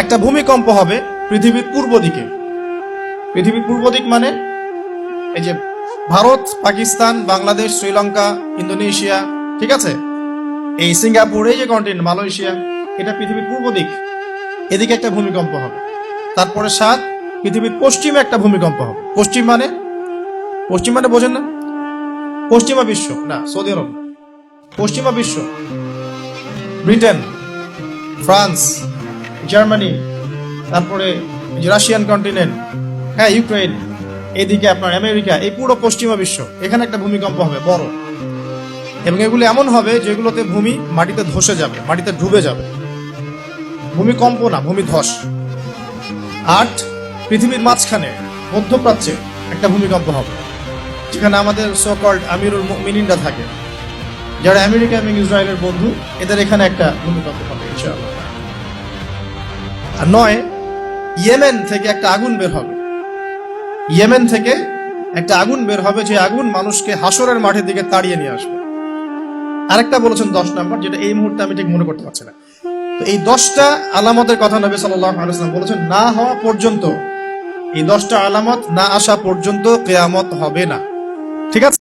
একটা ভূমিকম্প হবে পৃথিবীর পূর্ব দিকে। পৃথিবীর পূর্ব দিক মানে এই যে ভারত, পাকিস্তান, বাংলাদেশ, শ্রীলঙ্কা, ইন্দোনেশিয়া, ঠিক আছে, এই সিঙ্গাপুর, এই যে কন্টিনেন্ট মালয়েশিয়া, এটা পৃথিবীর পূর্ব দিক। এদিকে একটা ভূমিকম্প হবে। তারপরে 7 পৃথিবীর পশ্চিমে একটা ভূমিকম্প হবে। পশ্চিম মানে বোঝেন না? পশ্চিমা বিশ্ব না, সৌদি আরব না। পশ্চিমা বিশ্ব, ব্রিটেন, ফ্রান্স, জার্মানি, তারপরে রাশিয়ান কন্টিনেন্ট, হ্যাঁ, ইউক্রেন, এদিকে আপনার আমেরিকা, এই পুরো পশ্চিমা বিশ্ব, এখানে একটা ভূমিকম্প হবে বড়। এবং এগুলো এমন হবে যেগুলোতে ভূমি মাটিতে ধসে যাবে, মাটিতে ডুবে যাবে। ভূমিকম্প না, ভূমিধস। 8 পৃথিবীর মাঝখানে মধ্যপ্রাচ্যে একটা ভূমিকম্প হবে, যেখানে আমাদের সো-কল্ড আমিরুল মুমিনিনরা থাকে, যারা আমেরিকা এবং ইসরায়েলের বন্ধু, এদের এখানে একটা ভূমিকম্প হবে ইনশাআল্লাহ। আর 9 ইয়েমেন থেকে একটা আগুন বের হবে। ইয়েমেন থেকে একটা আগুন বের হবে, যে আগুন মানুষকে হাসরের মাঠের দিকে তাড়িয়ে নিয়ে আসবে। আরেকটা বলেছেন 10 নম্বর, যেটা এই মুহূর্তে আমি ঠিক মনে করতে পারছি না। তো এই 10টা আলামতের কথা নবী সাল্লাল্লাহু আলাইহি ওয়াসাল্লাম বলেছেন, না হওয়া পর্যন্ত, এই 10টা আলামত না আসা পর্যন্ত কিয়ামত হবে না। ঠিক আছে।